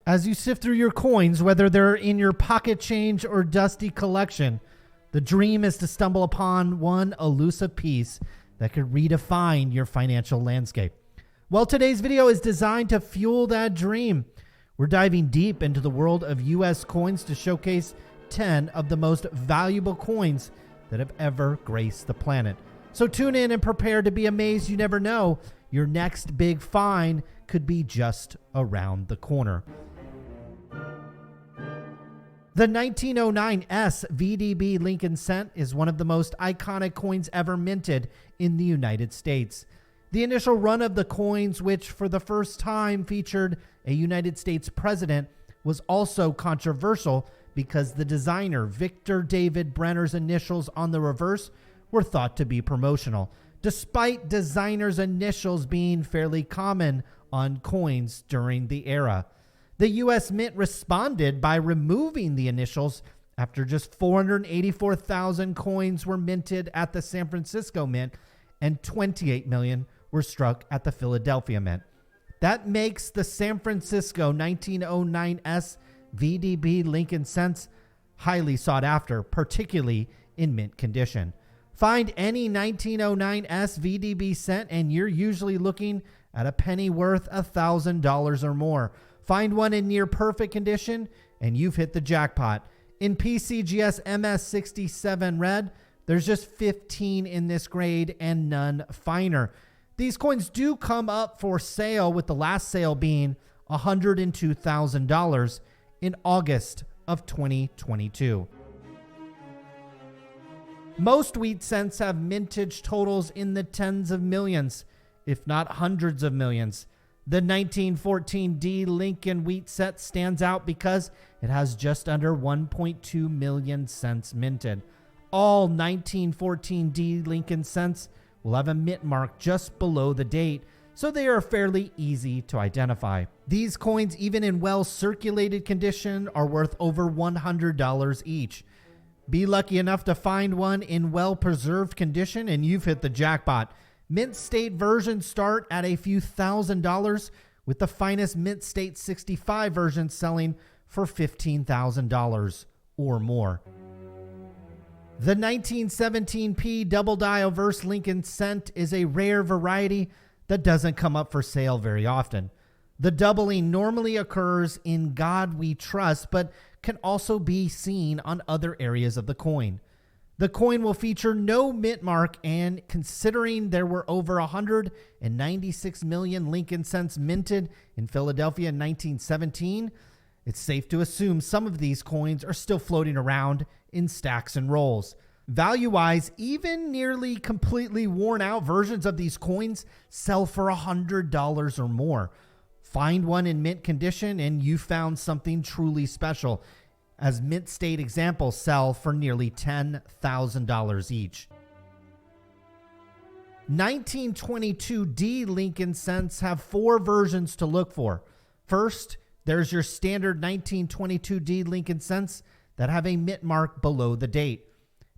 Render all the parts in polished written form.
As you sift through your coins, whether they're in your pocket change or dusty collection, the dream is to stumble upon one elusive piece that could redefine your financial landscape. Well, today's video is designed to fuel that dream. We're diving deep into the world of US coins to showcase 10 of the most valuable coins that have ever graced the planet. So tune in and prepare to be amazed. You never know, your next big find could be just around the corner. The 1909 VDB Lincoln cent is one of the most iconic coins ever minted in the United States. The initial run of the coins, which for the first time featured a United States president, was also controversial because the designer Victor David Brenner's initials on the reverse were thought to be promotional, despite designers' initials being fairly common on coins during the era. The U.S. Mint responded by removing the initials after just 484,000 coins were minted at the San Francisco Mint and 28 million were struck at the Philadelphia Mint. That makes the San Francisco 1909 VDB Lincoln cents highly sought after, particularly in mint condition. Find any 1909 VDB cent and you're usually looking at a penny worth $1,000 or more. Find one in near perfect condition and you've hit the jackpot. In PCGS MS67 red, there's just 15 in this grade and none finer. These coins do come up for sale, with the last sale being $102,000 in August of 2022. Most wheat cents have mintage totals in the tens of millions, if not hundreds of millions. The 1914 D Lincoln wheat set stands out because it has just under 1.2 million cents minted. All 1914 D Lincoln cents will have a mint mark just below the date, so they are fairly easy to identify. These coins, even in well-circulated condition, are worth over $100 each. Be lucky enough to find one in well-preserved condition and you've hit the jackpot. Mint State versions start at a few $1,000s, with the finest Mint State 65 version selling for $15,000 or more. The 1917 P Double Dial Verse Lincoln cent is a rare variety that doesn't come up for sale very often. The doubling normally occurs in God We Trust, but can also be seen on other areas of the coin. The coin will feature no mint mark, and considering there were over 196 million Lincoln cents minted in Philadelphia in 1917, it's safe to assume some of these coins are still floating around in stacks and rolls. Value-wise, even nearly completely worn-out versions of these coins sell for $100 or more. Find one in mint condition and you found something truly special, as Mint State examples sell for nearly $10,000 each. 1922 D Lincoln cents have 4 versions to look for. First, there's your standard 1922 D Lincoln cents that have a mint mark below the date.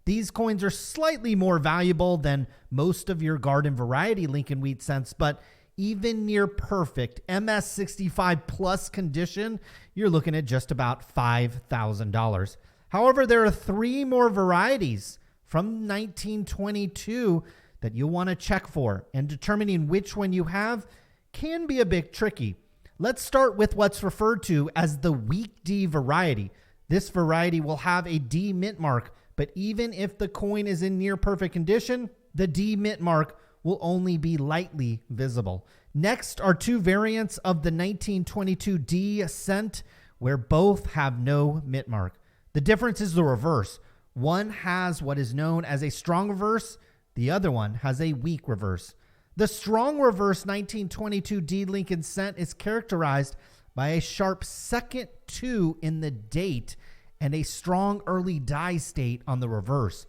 These coins are slightly more valuable than most of your garden variety Lincoln wheat cents, but even near perfect MS65 plus condition, you're looking at just about $5,000. However, there are 3 more varieties from 1922 that you'll want to check for, and determining which one you have can be a bit tricky. Let's start with what's referred to as the weak D variety. This variety will have a D mint mark, but even if the coin is in near perfect condition, the D mint mark will only be lightly visible. Next are 2 variants of the 1922 D cent where both have no mint mark. The difference is the reverse. One has what is known as a strong reverse. The other one has a weak reverse. The strong reverse 1922 D Lincoln cent is characterized by a sharp second 2 in the date and a strong early die state on the reverse.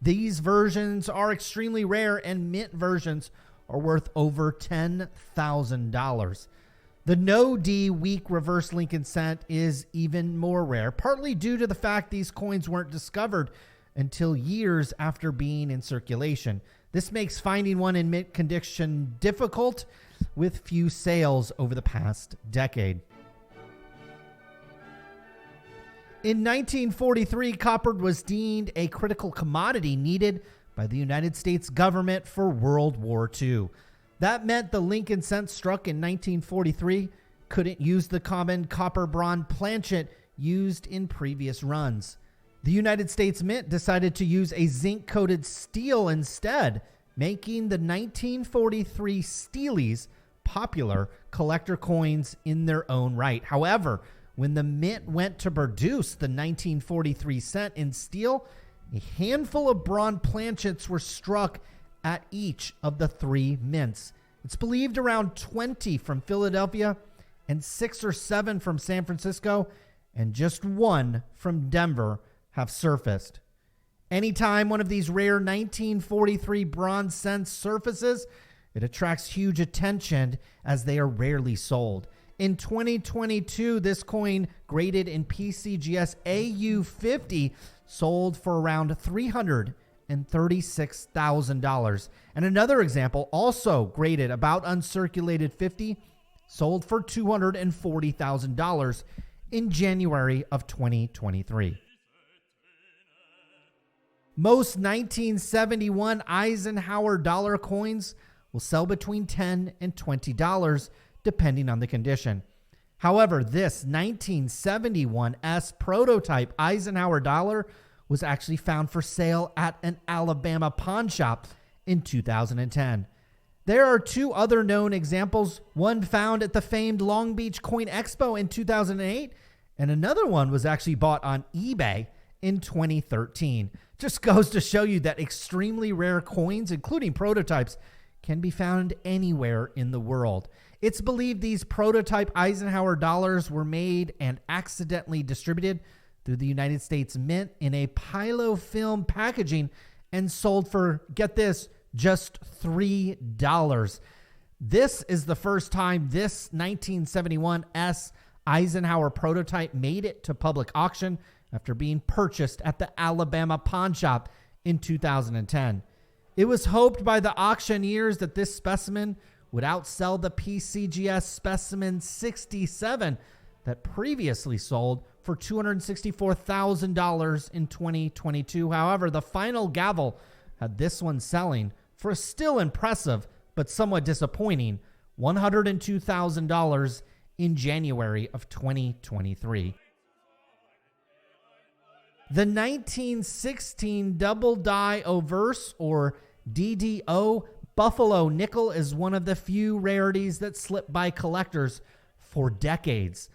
These versions are extremely rare, and mint versions are worth over $10,000. The no D weak reverse Lincoln cent is even more rare, partly due to the fact these coins weren't discovered until years after being in circulation. This makes finding one in mint condition difficult, with few sales over the past decade. In 1943, copper was deemed a critical commodity needed by the United States government for World War II. That meant the Lincoln cent struck in 1943 couldn't use the common copper bronze planchet used in previous runs. The United States Mint decided to use a zinc-coated steel instead, making the 1943 Steelies popular collector coins in their own right. However, when the mint went to produce the 1943 cent in steel, a handful of bronze planchets were struck at each of the three mints. It's believed around 20 from Philadelphia and 6 or 7 from San Francisco and just 1 from Denver have surfaced. Anytime one of these rare 1943 bronze cents surfaces, it attracts huge attention as they are rarely sold. In 2022, this coin, graded in PCGS AU50, sold for around $336,000. And another example, also graded about uncirculated 50, sold for $240,000 in January of 2023. Most 1971 Eisenhower dollar coins will sell between $10 and $20, depending on the condition. However, this 1971 S prototype Eisenhower dollar was actually found for sale at an Alabama pawn shop in 2010. There are 2 other known examples, one found at the famed Long Beach Coin Expo in 2008, and another one was actually bought on eBay in 2013. Just goes to show you that extremely rare coins, including prototypes, can be found anywhere in the world. It's believed these prototype Eisenhower dollars were made and accidentally distributed through the United States Mint in a pilofilm packaging and sold for, get this, just $3. This is the first time this 1971 S Eisenhower prototype made it to public auction after being purchased at the Alabama pawn shop in 2010. It was hoped by the auctioneers that this specimen would outsell the PCGS specimen 67 that previously sold for $264,000 in 2022. However, the final gavel had this one selling for a still impressive but somewhat disappointing $102,000 in January of 2023. The 1916 double die obverse, or DDO, Buffalo nickel is one of the few rarities that slip by collectors for decades.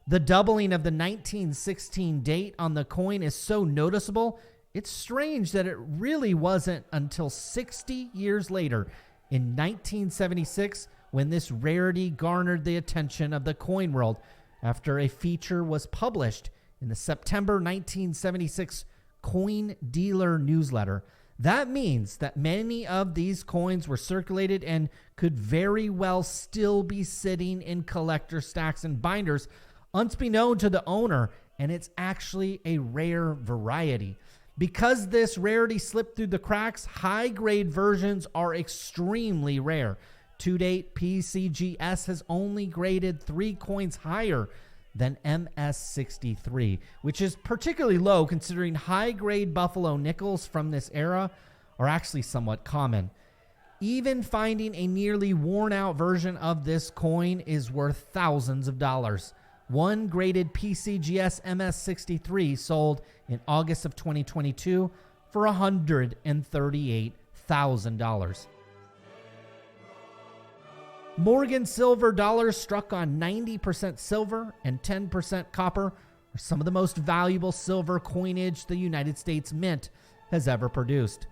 The doubling of the 1916 date on the coin is so noticeable, it's strange that it really wasn't until 60 years later, in 1976, when this rarity garnered the attention of the coin world after a feature was published in the September 1976 Coin Dealer newsletter. That means that many of these coins were circulated and could very well still be sitting in collector stacks and binders, unbeknown to the owner, and it's actually a rare variety. Because this rarity slipped through the cracks, high-grade versions are extremely rare. To date, PCGS has only graded 3 coins higher than MS63, which is particularly low considering high-grade Buffalo nickels from this era are actually somewhat common. Even finding a nearly worn-out version of this coin is worth thousands of dollars. One graded PCGS MS63 sold in August of 2022 for $138,000. Morgan silver dollars struck on 90% silver and 10% copper are some of the most valuable silver coinage the United States Mint has ever produced.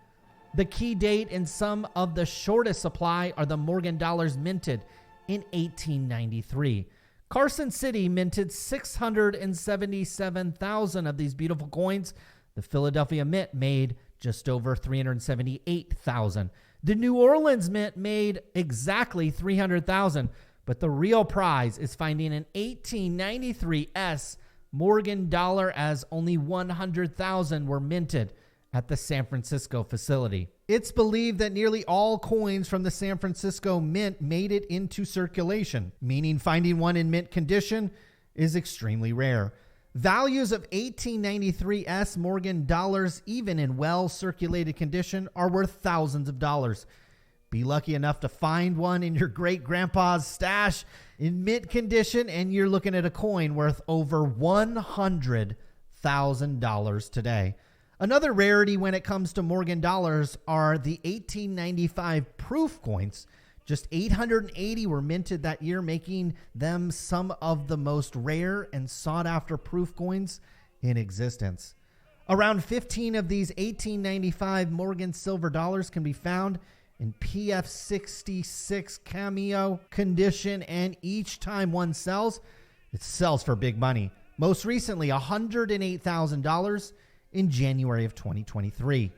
The key date in some of the shortest supply are the Morgan dollars minted in 1893. Carson City minted 677,000 of these beautiful coins. The Philadelphia Mint made just over 378,000. The New Orleans Mint made exactly 300,000, but the real prize is finding an 1893 S Morgan dollar, as only 100,000 were minted at the San Francisco facility. It's believed that nearly all coins from the San Francisco Mint made it into circulation, meaning finding one in mint condition is extremely rare. Values of 1893 S Morgan dollars, even in well-circulated condition, are worth thousands of dollars. Be lucky enough to find one in your great-grandpa's stash in mint condition, and you're looking at a coin worth over $100,000 today. Another rarity when it comes to Morgan dollars are the 1895 proof coins. Just 880 were minted that year, making them some of the most rare and sought-after proof coins in existence. Around 15 of these 1895 Morgan silver dollars can be found in PF66 cameo condition, and each time one sells, it sells for big money. Most recently, $108,000 in January of 2023.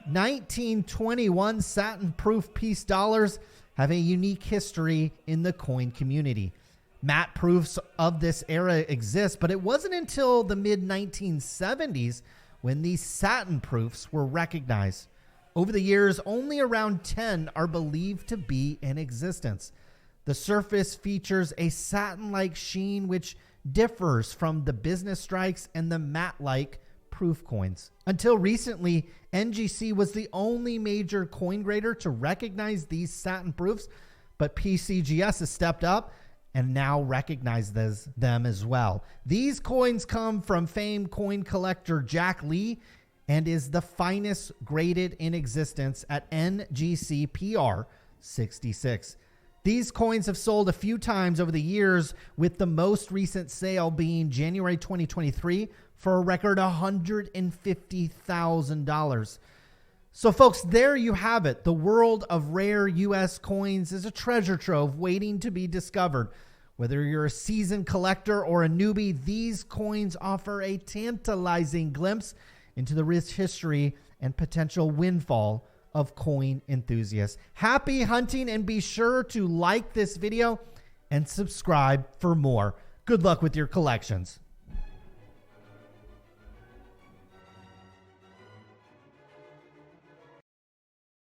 1921 satin proof piece dollars have a unique history in the coin community. Matte proofs of this era exist, but it wasn't until the mid-1970s when these satin proofs were recognized. Over the years, only around 10 are believed to be in existence. The surface features a satin-like sheen which differs from the business strikes and the matte-like proof coins. Until recently, NGC was the only major coin grader to recognize these satin proofs, but PCGS has stepped up and now recognizes them as well. These coins come from famed coin collector Jack Lee and is the finest graded in existence at NGC PR 66. These coins have sold a few times over the years, with the most recent sale being January 2023 for a record $150,000. So folks, there you have it. The world of rare U.S. coins is a treasure trove waiting to be discovered. Whether you're a seasoned collector or a newbie, these coins offer a tantalizing glimpse into the rich history and potential windfall of coin enthusiasts. Happy hunting, and be sure to like this video and subscribe for more. Good luck with your collections.